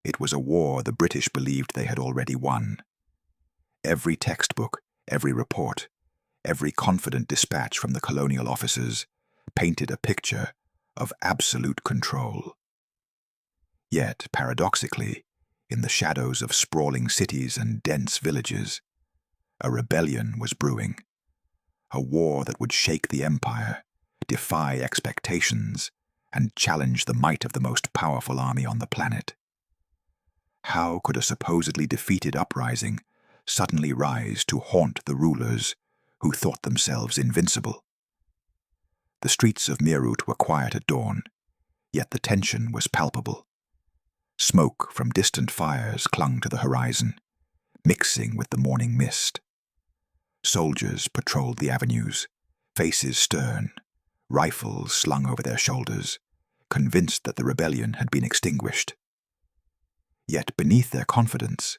It was a war the British believed they had already won. Every textbook, every report, every confident dispatch from the colonial officers painted a picture of absolute control. Yet, paradoxically, in the shadows of sprawling cities and dense villages, a rebellion was brewing. A war that would shake the empire, defy expectations, and challenge the might of the most powerful army on the planet. How could a supposedly defeated uprising suddenly rise to haunt the rulers who thought themselves invincible? The streets of Meerut were quiet at dawn, yet the tension was palpable. Smoke from distant fires clung to the horizon, mixing with the morning mist. Soldiers patrolled the avenues, faces stern, rifles slung over their shoulders, convinced that the rebellion had been extinguished. Yet beneath their confidence,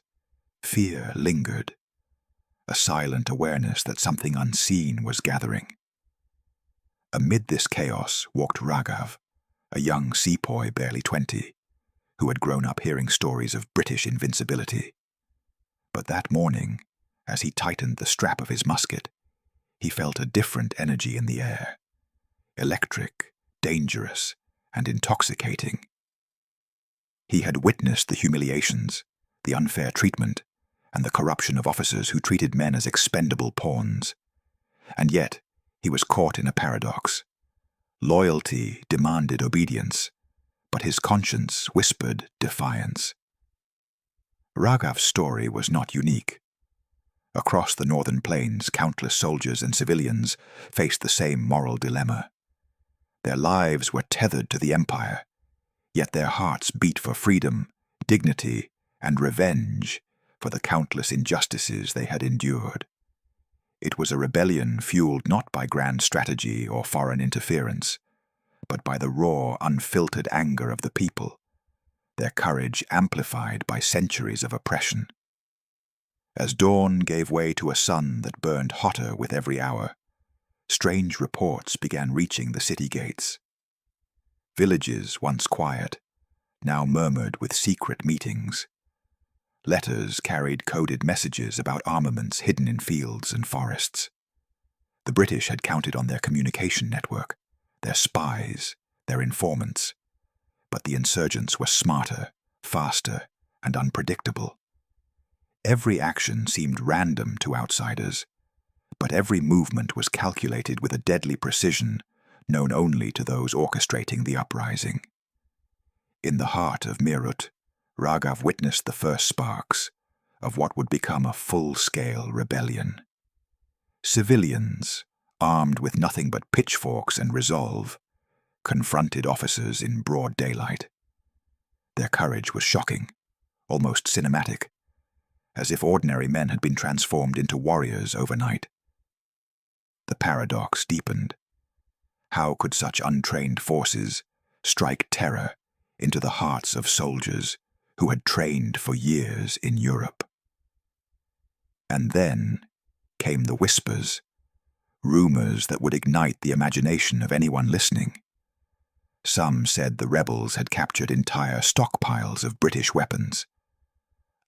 fear lingered, a silent awareness that something unseen was gathering. Amid this chaos walked Raghav, a young sepoy barely 20, who had grown up hearing stories of British invincibility. But that morning, as he tightened the strap of his musket, he felt a different energy in the air, electric, dangerous, and intoxicating. He had witnessed the humiliations, the unfair treatment, and the corruption of officers who treated men as expendable pawns. And yet, he was caught in a paradox. Loyalty demanded obedience, but his conscience whispered defiance. Raghav's story was not unique. Across the northern plains, countless soldiers and civilians faced the same moral dilemma. Their lives were tethered to the empire, yet their hearts beat for freedom, dignity, and revenge for the countless injustices they had endured. It was a rebellion fueled not by grand strategy or foreign interference, but by the raw, unfiltered anger of the people, their courage amplified by centuries of oppression. As dawn gave way to a sun that burned hotter with every hour, strange reports began reaching the city gates. Villages, once quiet, now murmured with secret meetings. Letters carried coded messages about armaments hidden in fields and forests. The British had counted on their communication network, their spies, their informants. But the insurgents were smarter, faster, and unpredictable. Every action seemed random to outsiders, but every movement was calculated with a deadly precision known only to those orchestrating the uprising. In the heart of Meerut, Raghav witnessed the first sparks of what would become a full-scale rebellion. Civilians, armed with nothing but pitchforks and resolve, confronted officers in broad daylight. Their courage was shocking, almost cinematic, as if ordinary men had been transformed into warriors overnight. The paradox deepened. How could such untrained forces strike terror into the hearts of soldiers who had trained for years in Europe? And then came the whispers, rumors that would ignite the imagination of anyone listening. Some said the rebels had captured entire stockpiles of British weapons.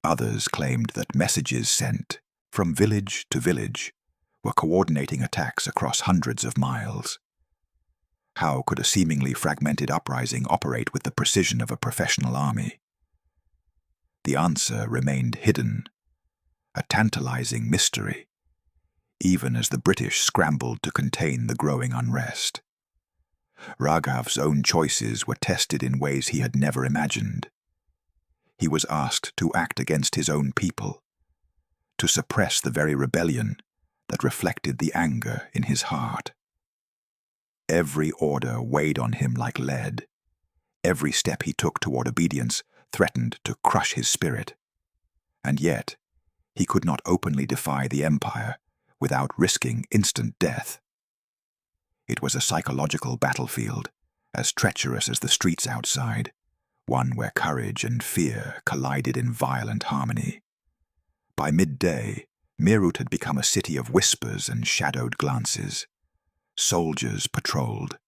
Others claimed that messages sent from village to village were coordinating attacks across hundreds of miles. How could a seemingly fragmented uprising operate with the precision of a professional army? The answer remained hidden, a tantalizing mystery, even as the British scrambled to contain the growing unrest. Raghav's own choices were tested in ways he had never imagined. He was asked to act against his own people, to suppress the very rebellion that reflected the anger in his heart. Every order weighed on him like lead. Every step he took toward obedience threatened to crush his spirit. And yet, he could not openly defy the empire without risking instant death. It was a psychological battlefield, as treacherous as the streets outside, one where courage and fear collided in violent harmony. By midday, Meerut had become a city of whispers and shadowed glances. Soldiers patrolled,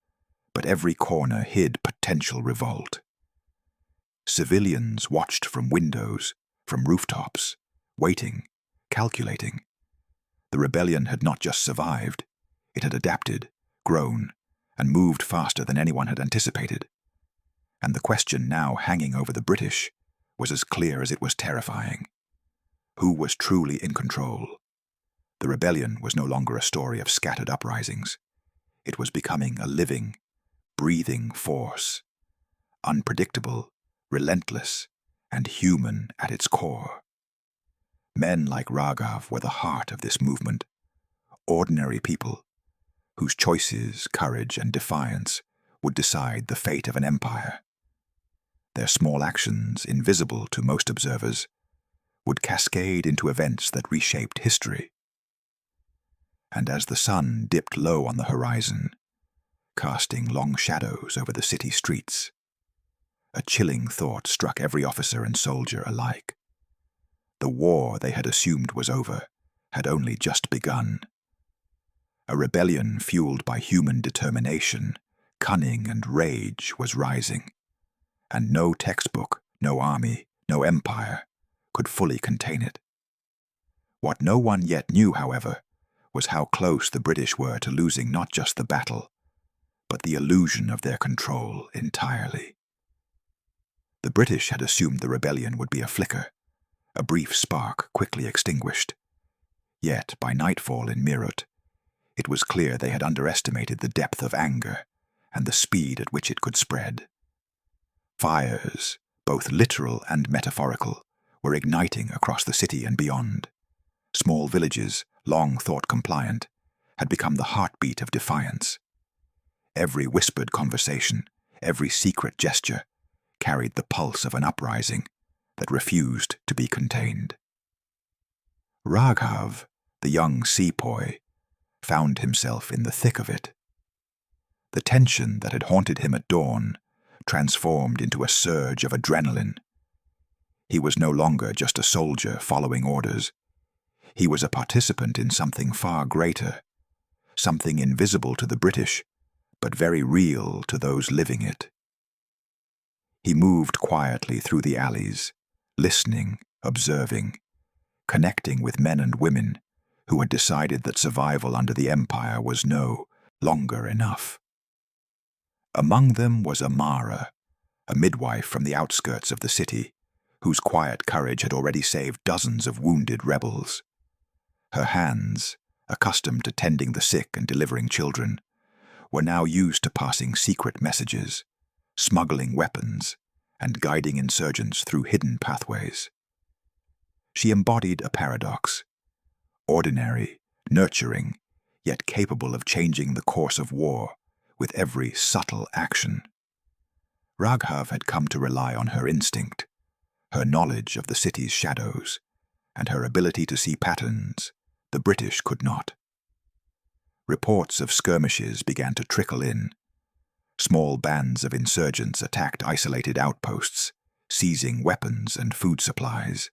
but every corner hid potential revolt. Civilians watched from windows, from rooftops, waiting, calculating. The rebellion had not just survived, it had adapted, grown, and moved faster than anyone had anticipated. And the question now hanging over the British was as clear as it was terrifying. Who was truly in control? The rebellion was no longer a story of scattered uprisings. It was becoming a living, breathing force, unpredictable, relentless, and human at its core. Men like Raghav were the heart of this movement, ordinary people whose choices, courage, and defiance would decide the fate of an empire. Their small actions, invisible to most observers, would cascade into events that reshaped history. And as the sun dipped low on the horizon, casting long shadows over the city streets, a chilling thought struck every officer and soldier alike. The war they had assumed was over had only just begun. A rebellion fueled by human determination, cunning, and rage was rising, and no textbook, no army, no empire could fully contain it. What no one yet knew, however, was how close the British were to losing not just the battle, but the illusion of their control entirely. The British had assumed the rebellion would be a flicker, a brief spark quickly extinguished. Yet, by nightfall in Meerut, it was clear they had underestimated the depth of anger and the speed at which it could spread. Fires, both literal and metaphorical, were igniting across the city and beyond. Small villages, long thought compliant, had become the heartbeat of defiance. Every whispered conversation, every secret gesture, carried the pulse of an uprising that refused to be contained. Raghav, the young sepoy, found himself in the thick of it. The tension that had haunted him at dawn transformed into a surge of adrenaline. He was no longer just a soldier following orders. He was a participant in something far greater, something invisible to the British, but very real to those living it. He moved quietly through the alleys, listening, observing, connecting with men and women who had decided that survival under the empire was no longer enough. Among them was Amara, a midwife from the outskirts of the city, whose quiet courage had already saved dozens of wounded rebels. Her hands, accustomed to tending the sick and delivering children, were now used to passing secret messages, smuggling weapons, and guiding insurgents through hidden pathways. She embodied a paradox: ordinary, nurturing, yet capable of changing the course of war with every subtle action. Raghav had come to rely on her instinct, her knowledge of the city's shadows, and her ability to see patterns the British could not. Reports of skirmishes began to trickle in. Small bands of insurgents attacked isolated outposts, seizing weapons and food supplies.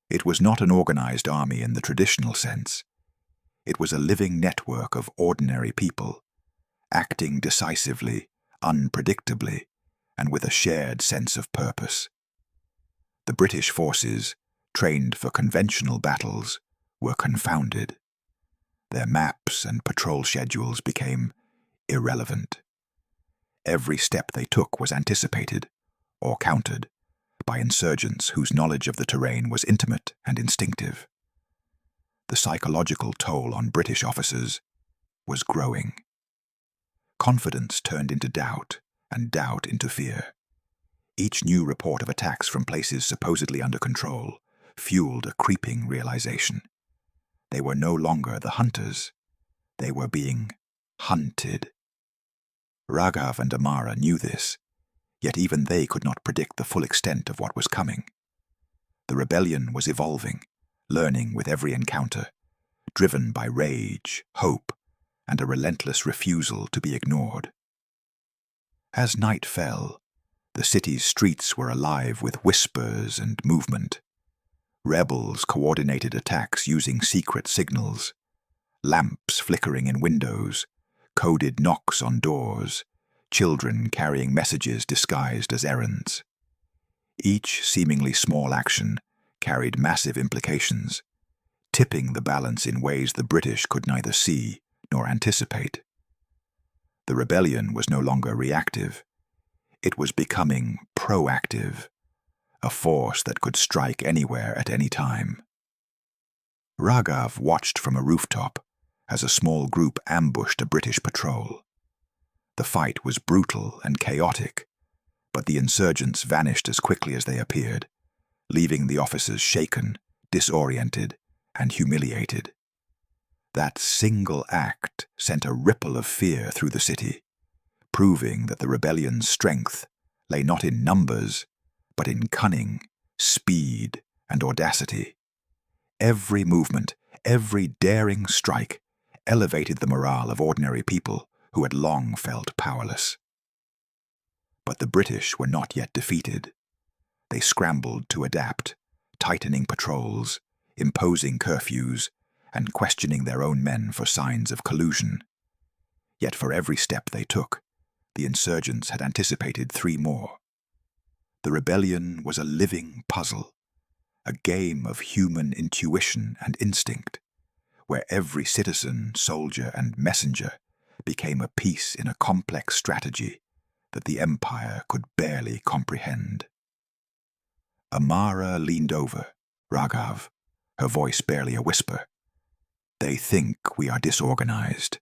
It was not an organized army in the traditional sense. It was a living network of ordinary people, acting decisively, unpredictably, and with a shared sense of purpose. The British forces, trained for conventional battles, were confounded. Their maps and patrol schedules became irrelevant. Every step they took was anticipated, or countered, by insurgents whose knowledge of the terrain was intimate and instinctive. The psychological toll on British officers was growing. Confidence turned into doubt, and doubt into fear. Each new report of attacks from places supposedly under control fueled a creeping realization. They were no longer the hunters. They were being hunted. Raghav and Amara knew this, yet even they could not predict the full extent of what was coming. The rebellion was evolving, learning with every encounter, driven by rage, hope, and a relentless refusal to be ignored. As night fell, the city's streets were alive with whispers and movement. Rebels coordinated attacks using secret signals, lamps flickering in windows, coded knocks on doors, children carrying messages disguised as errands. Each seemingly small action carried massive implications, tipping the balance in ways the British could neither see nor anticipate. The rebellion was no longer reactive. It was becoming proactive, a force that could strike anywhere at any time. Raghav watched from a rooftop as a small group ambushed a British patrol. The fight was brutal and chaotic, but the insurgents vanished as quickly as they appeared, leaving the officers shaken, disoriented, and humiliated. That single act sent a ripple of fear through the city, proving that the rebellion's strength lay not in numbers, but in cunning, speed, and audacity. Every movement, every daring strike, elevated the morale of ordinary people who had long felt powerless. But the British were not yet defeated. They scrambled to adapt, tightening patrols, imposing curfews, and questioning their own men for signs of collusion. Yet for every step they took, the insurgents had anticipated 3 more. The rebellion was a living puzzle, a game of human intuition and instinct, where every citizen, soldier, and messenger became a piece in a complex strategy that the Empire could barely comprehend. Amara leaned over Raghav, her voice barely a whisper. "They think we are disorganized.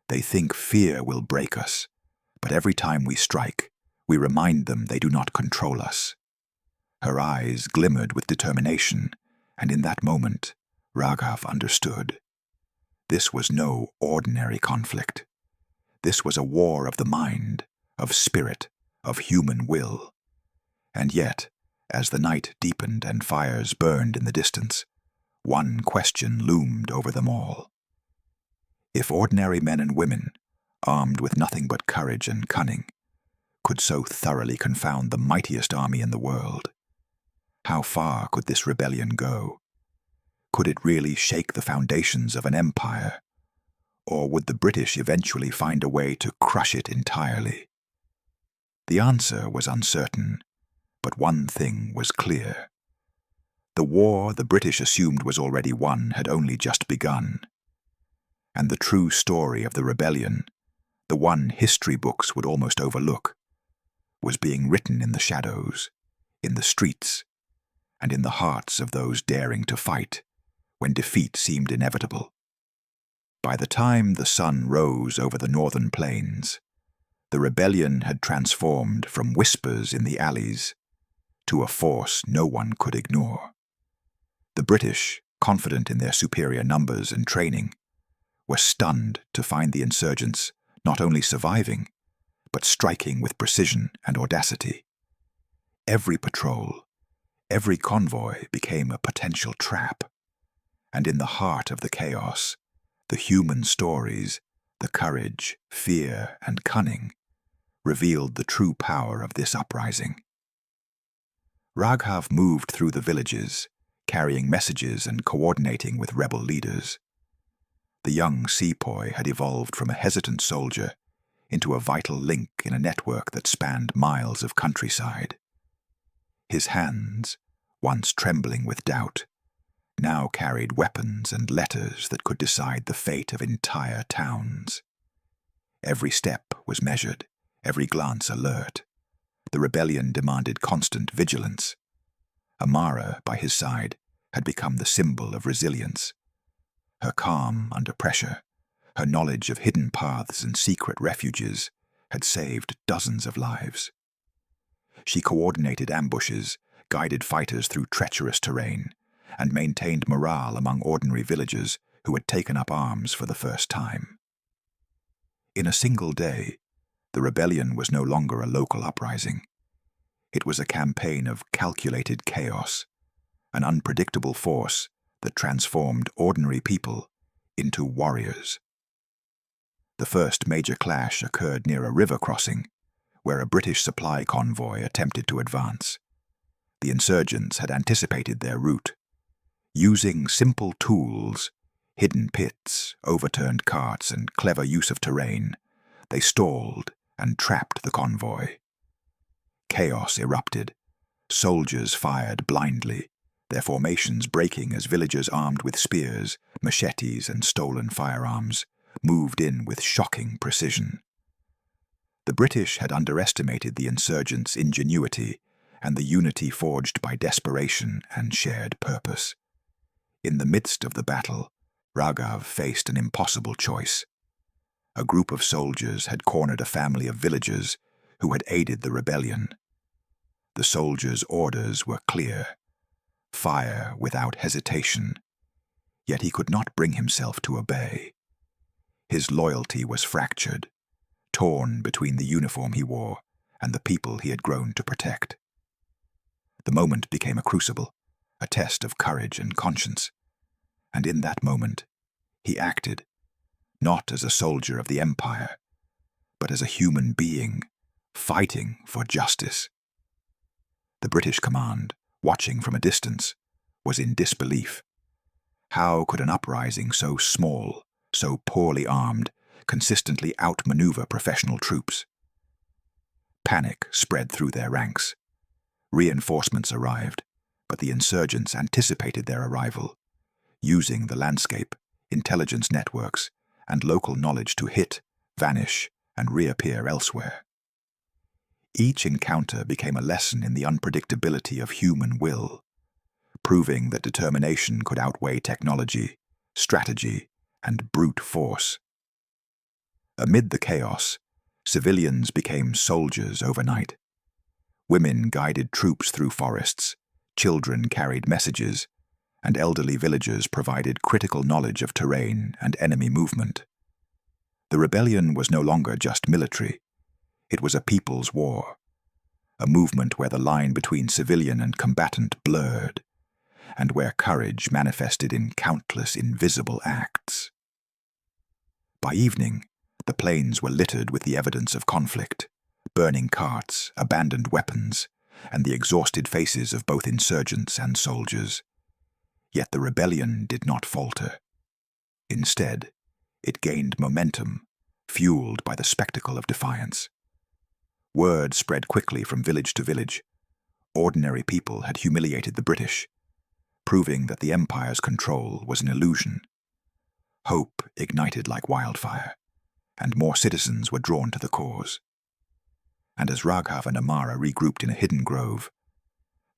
They think fear will break us, but every time we strike, we remind them they do not control us." Her eyes glimmered with determination, and in that moment, Raghav understood. This was no ordinary conflict. This was a war of the mind, of spirit, of human will. And yet, as the night deepened and fires burned in the distance, one question loomed over them all. If ordinary men and women, armed with nothing but courage and cunning, could so thoroughly confound the mightiest army in the world, how far could this rebellion go? Could it really shake the foundations of an empire? Or would the British eventually find a way to crush it entirely? The answer was uncertain, but one thing was clear. The war the British assumed was already won had only just begun. And the true story of the rebellion, the one history books would almost overlook, was being written in the shadows, in the streets, and in the hearts of those daring to fight when defeat seemed inevitable. By the time the sun rose over the northern plains, the rebellion had transformed from whispers in the alleys to a force no one could ignore. The British, confident in their superior numbers and training, were stunned to find the insurgents not only surviving, but striking with precision and audacity. Every patrol, every convoy became a potential trap, and in the heart of the chaos, the human stories, the courage, fear, and cunning revealed the true power of this uprising. Raghav moved through the villages, carrying messages and coordinating with rebel leaders. The young sepoy had evolved from a hesitant soldier into a vital link in a network that spanned miles of countryside. His hands, once trembling with doubt, now carried weapons and letters that could decide the fate of entire towns. Every step was measured, every glance alert. The rebellion demanded constant vigilance. Amara, by his side, had become the symbol of resilience. Her calm under pressure, her knowledge of hidden paths and secret refuges, had saved dozens of lives. She coordinated ambushes, guided fighters through treacherous terrain, and maintained morale among ordinary villagers who had taken up arms for the first time. In a single day, the rebellion was no longer a local uprising. It was a campaign of calculated chaos, an unpredictable force that transformed ordinary people into warriors. The first major clash occurred near a river crossing, where a British supply convoy attempted to advance. The insurgents had anticipated their route. Using simple tools, hidden pits, overturned carts, and clever use of terrain, they stalled and trapped the convoy. Chaos erupted, Soldiers fired blindly, their formations breaking as villagers armed with spears, machetes, and stolen firearms moved in with shocking precision. The British had underestimated the insurgents' ingenuity and the unity forged by desperation and shared purpose. In the midst of the battle, Raghav faced an impossible choice. A group of soldiers had cornered a family of villagers who had aided the rebellion. The soldiers' orders were clear: fire without hesitation, yet he could not bring himself to obey. His loyalty was fractured, torn between the uniform he wore and the people he had grown to protect. The moment became a crucible, a test of courage and conscience, and in that moment he acted, not as a soldier of the empire, but as a human being fighting for justice. The British command, watching from a distance, was in disbelief. How could an uprising so small, so poorly armed, consistently outmaneuver professional troops? Panic spread through their ranks. Reinforcements arrived, but the insurgents anticipated their arrival, using the landscape, intelligence networks, and local knowledge to hit, vanish, and reappear elsewhere. Each encounter became a lesson in the unpredictability of human will, proving that determination could outweigh technology, strategy, and brute force. Amid the chaos, civilians became soldiers overnight. Women guided troops through forests, children carried messages, and elderly villagers provided critical knowledge of terrain and enemy movement. The rebellion was no longer just military. It was a people's war, a movement where the line between civilian and combatant blurred, and where courage manifested in countless invisible acts. By evening, the plains were littered with the evidence of conflict: burning carts, abandoned weapons, and the exhausted faces of both insurgents and soldiers. Yet the rebellion did not falter. Instead, it gained momentum, fueled by the spectacle of defiance. Word spread quickly from village to village. Ordinary people had humiliated the British, proving that the empire's control was an illusion. Hope ignited like wildfire, and more citizens were drawn to the cause. And as Raghav and Amara regrouped in a hidden grove,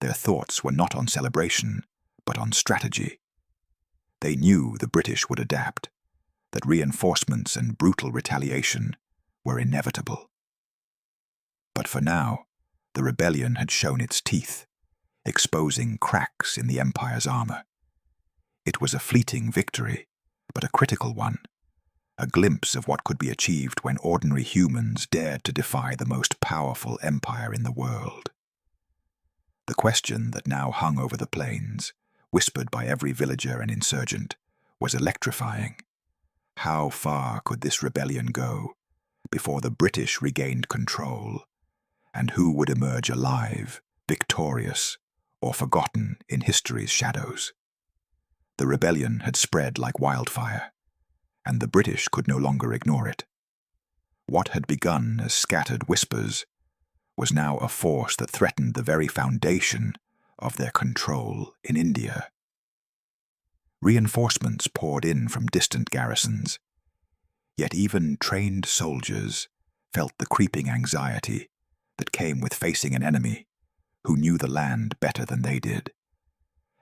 their thoughts were not on celebration, but on strategy. They knew the British would adapt, that reinforcements and brutal retaliation were inevitable. But for now, the rebellion had shown its teeth, exposing cracks in the empire's armor. It was a fleeting victory, but a critical one, a glimpse of what could be achieved when ordinary humans dared to defy the most powerful empire in the world. The question that now hung over the plains, whispered by every villager and insurgent, was electrifying. How far could this rebellion go before the British regained control, and who would emerge alive, victorious, or forgotten in history's shadows? The rebellion had spread like wildfire, and the British could no longer ignore it. What had begun as scattered whispers was now a force that threatened the very foundation of their control in India. Reinforcements poured in from distant garrisons, yet even trained soldiers felt the creeping anxiety that came with facing an enemy who knew the land better than they did,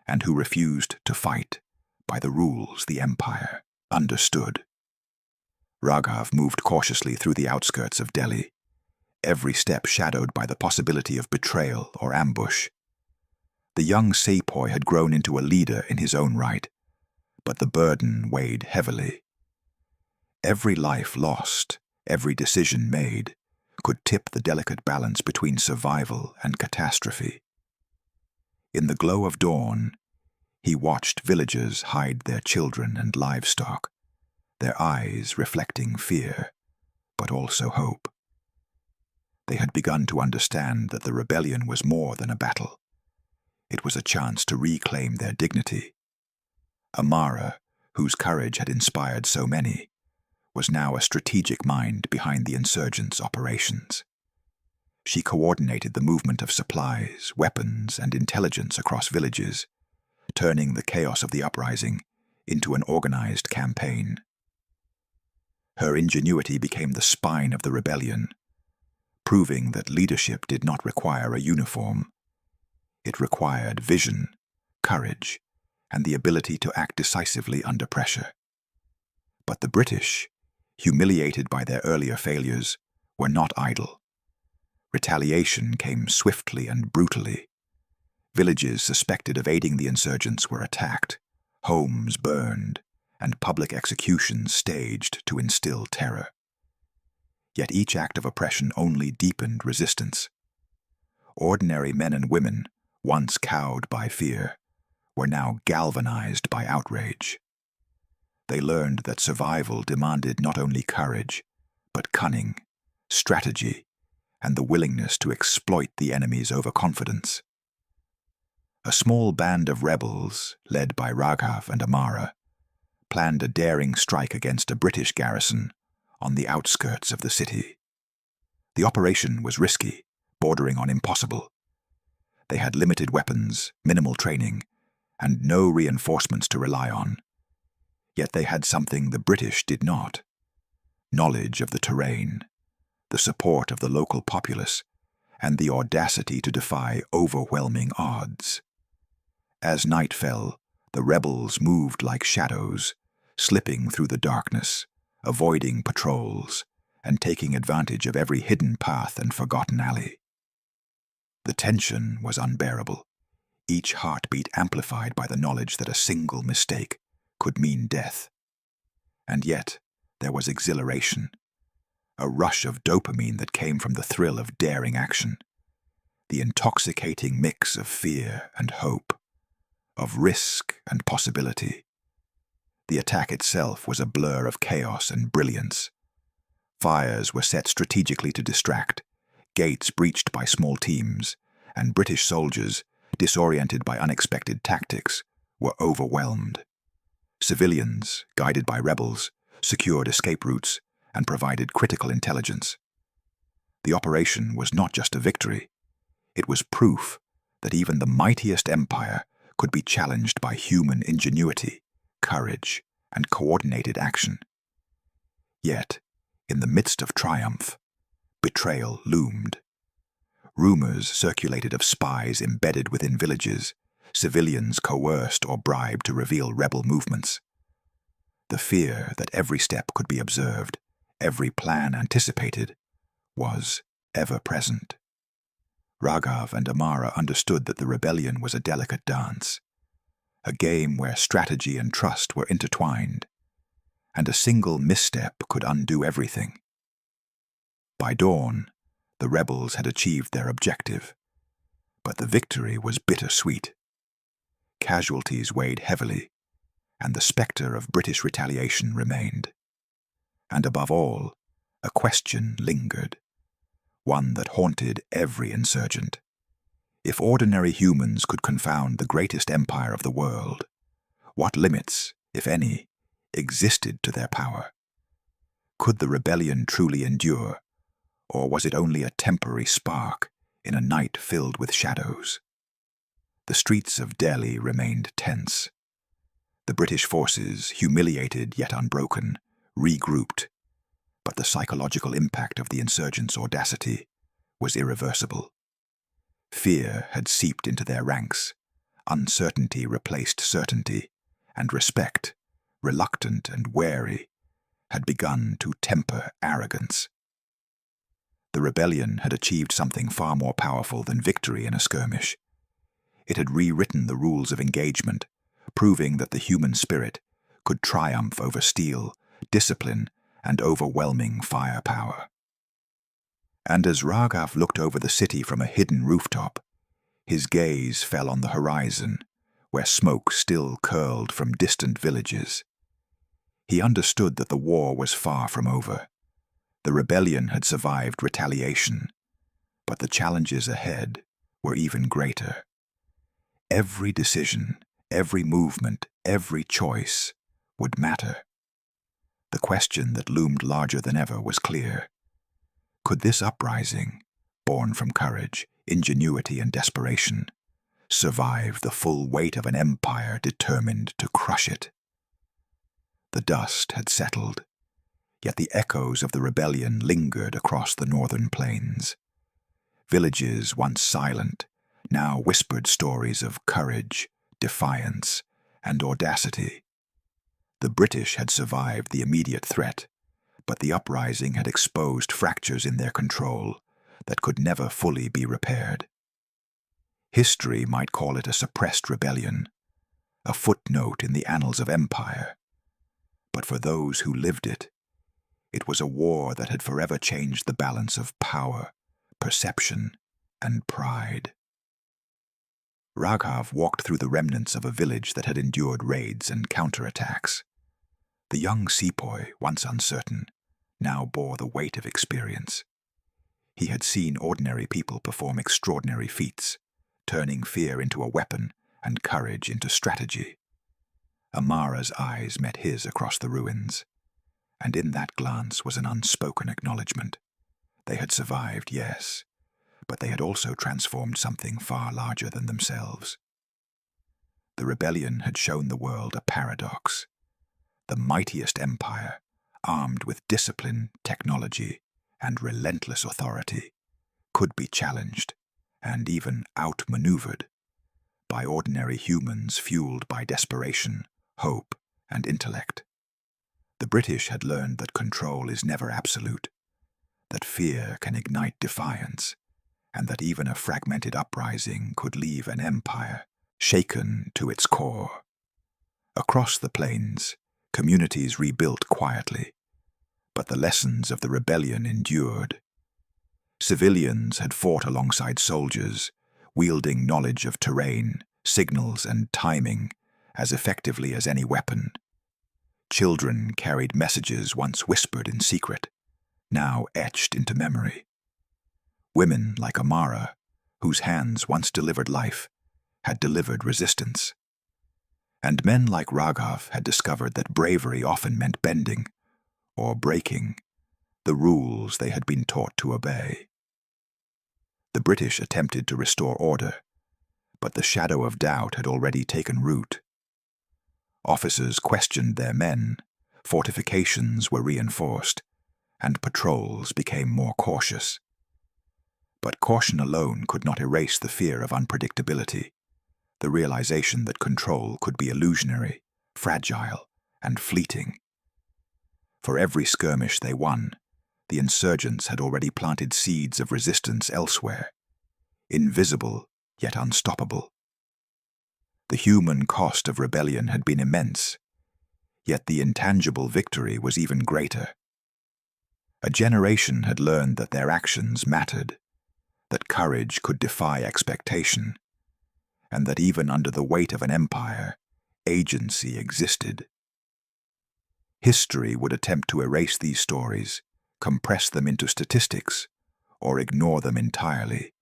and who refused to fight by the rules the empire understood. Raghav moved cautiously through the outskirts of Delhi, every step shadowed by the possibility of betrayal or ambush. The young sepoy had grown into a leader in his own right, but the burden weighed heavily. Every life lost, every decision made, could tip the delicate balance between survival and catastrophe. In the glow of dawn, he watched villagers hide their children and livestock, their eyes reflecting fear, but also hope. They had begun to understand that the rebellion was more than a battle. It was a chance to reclaim their dignity. Amara, whose courage had inspired so many, was now a strategic mind behind the insurgents' operations. She coordinated the movement of supplies, weapons, and intelligence across villages, turning the chaos of the uprising into an organized campaign. Her ingenuity became the spine of the rebellion, proving that leadership did not require a uniform. It required vision, courage, and the ability to act decisively under pressure. But the British, humiliated by their earlier failures, were not idle. Retaliation came swiftly and brutally. Villages suspected of aiding the insurgents were attacked, homes burned, and public executions staged to instill terror. Yet each act of oppression only deepened resistance. Ordinary men and women, once cowed by fear, were now galvanized by outrage. They learned that survival demanded not only courage, but cunning, strategy, and the willingness to exploit the enemy's overconfidence. A small band of rebels, led by Raghav and Amara, planned a daring strike against a British garrison on the outskirts of the city. The operation was risky, bordering on impossible. They had limited weapons, minimal training, and no reinforcements to rely on. Yet they had something the British did not: knowledge of the terrain, the support of the local populace, and the audacity to defy overwhelming odds. As night fell, the rebels moved like shadows, slipping through the darkness, avoiding patrols, and taking advantage of every hidden path and forgotten alley. The tension was unbearable, each heartbeat amplified by the knowledge that a single mistake could mean death. And yet, there was exhilaration, a rush of dopamine that came from the thrill of daring action, the intoxicating mix of fear and hope, of risk and possibility. The attack itself was a blur of chaos and brilliance. Fires were set strategically to distract, gates breached by small teams, and British soldiers, disoriented by unexpected tactics, were overwhelmed. Civilians, guided by rebels, secured escape routes and provided critical intelligence. The operation was not just a victory. It was proof that even the mightiest empire could be challenged by human ingenuity, courage, and coordinated action. Yet, in the midst of triumph, betrayal loomed. Rumors circulated of spies embedded within villages, civilians coerced or bribed to reveal rebel movements. The fear that every step could be observed, every plan anticipated, was ever present. Raghav and Amara understood that the rebellion was a delicate dance, a game where strategy and trust were intertwined, and a single misstep could undo everything. By dawn, the rebels had achieved their objective, but the victory was bittersweet. Casualties weighed heavily, and the specter of British retaliation remained. And above all, a question lingered, one that haunted every insurgent. If ordinary humans could confound the greatest empire of the world, what limits, if any, existed to their power? Could the rebellion truly endure, or was it only a temporary spark in a night filled with shadows? The streets of Delhi remained tense. The British forces, humiliated yet unbroken, regrouped, but the psychological impact of the insurgents' audacity was irreversible. Fear had seeped into their ranks, uncertainty replaced certainty, and respect, reluctant and wary, had begun to temper arrogance. The rebellion had achieved something far more powerful than victory in a skirmish. It had rewritten the rules of engagement, proving that the human spirit could triumph over steel, discipline, and overwhelming firepower. And as Raghav looked over the city from a hidden rooftop, his gaze fell on the horizon, where smoke still curled from distant villages. He understood that the war was far from over. The rebellion had survived retaliation, but the challenges ahead were even greater. Every decision, every movement, every choice would matter. The question that loomed larger than ever was clear. Could this uprising, born from courage, ingenuity, and desperation, survived the full weight of an empire determined to crush it. The dust had settled, yet the echoes of the rebellion lingered across the northern plains. Villages once silent now whispered stories of courage, defiance, and audacity. The British had survived the immediate threat, but the uprising had exposed fractures in their control that could never fully be repaired. History might call it a suppressed rebellion, a footnote in the annals of empire. But for those who lived it, it was a war that had forever changed the balance of power, perception, and pride. Raghav walked through the remnants of a village that had endured raids and counterattacks. The young sepoy, once uncertain, now bore the weight of experience. He had seen ordinary people perform extraordinary feats, turning fear into a weapon and courage into strategy. Amara's eyes met his across the ruins, and in that glance was an unspoken acknowledgement. They had survived, yes, but they had also transformed something far larger than themselves. The rebellion had shown the world a paradox. The mightiest empire, armed with discipline, technology, and relentless authority, could be challenged and even outmaneuvered by ordinary humans fueled by desperation, hope, and intellect. The British had learned that control is never absolute, that fear can ignite defiance, and that even a fragmented uprising could leave an empire shaken to its core. Across the plains, communities rebuilt quietly, but the lessons of the rebellion endured. Civilians had fought alongside soldiers, wielding knowledge of terrain, signals, and timing as effectively as any weapon. Children carried messages once whispered in secret, now etched into memory. Women like Amara, whose hands once delivered life, had delivered resistance. And men like Raghav had discovered that bravery often meant bending, or breaking, the rules they had been taught to obey. The British attempted to restore order, but the shadow of doubt had already taken root. Officers questioned their men, fortifications were reinforced, and patrols became more cautious. But caution alone could not erase the fear of unpredictability, the realization that control could be illusionary, fragile, and fleeting. For every skirmish they won, the insurgents had already planted seeds of resistance elsewhere, invisible yet unstoppable. The human cost of rebellion had been immense, yet the intangible victory was even greater. A generation had learned that their actions mattered, that courage could defy expectation, and that even under the weight of an empire, agency existed. History would attempt to erase these stories, compress them into statistics, or ignore them entirely.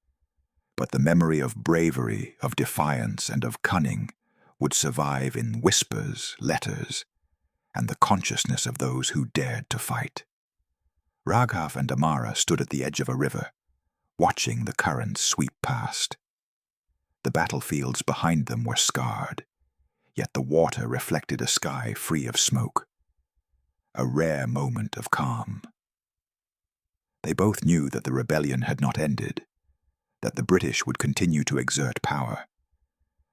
But the memory of bravery, of defiance, and of cunning would survive in whispers, letters, and the consciousness of those who dared to fight. Raghav and Amara stood at the edge of a river, watching the currents sweep past. The battlefields behind them were scarred, yet the water reflected a sky free of smoke. A rare moment of calm. They both knew that the rebellion had not ended, that the British would continue to exert power,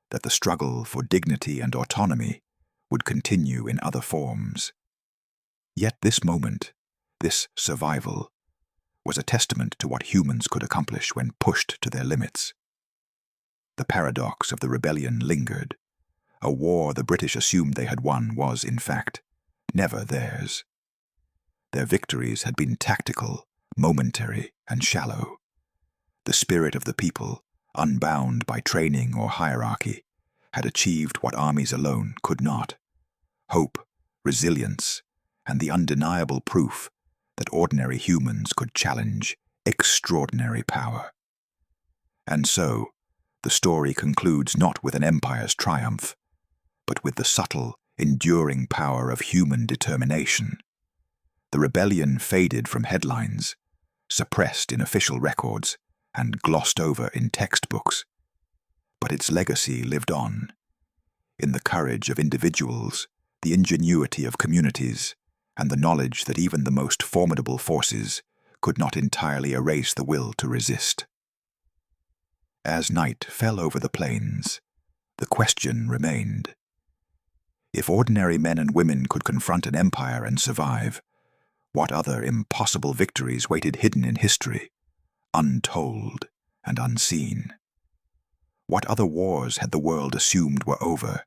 that the struggle for dignity and autonomy would continue in other forms. Yet this moment, this survival, was a testament to what humans could accomplish when pushed to their limits. The paradox of the rebellion lingered. A war the British assumed they had won was, in fact, never theirs. Their victories had been tactical, momentary, and shallow. The spirit of the people, unbound by training or hierarchy, had achieved what armies alone could not: hope, resilience, and the undeniable proof that ordinary humans could challenge extraordinary power. And so, the story concludes not with an empire's triumph, but with the subtle, enduring power of human determination. The rebellion faded from headlines, suppressed in official records, and glossed over in textbooks. But its legacy lived on, in the courage of individuals, the ingenuity of communities, and the knowledge that even the most formidable forces could not entirely erase the will to resist. As night fell over the plains, the question remained. If ordinary men and women could confront an empire and survive, what other impossible victories waited hidden in history, untold and unseen? What other wars had the world assumed were over,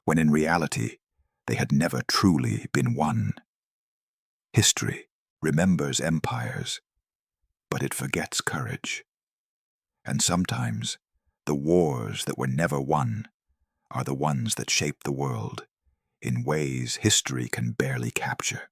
when in reality they had never truly been won? History remembers empires, but it forgets courage. And sometimes the wars that were never won are the ones that shape the world in ways history can barely capture.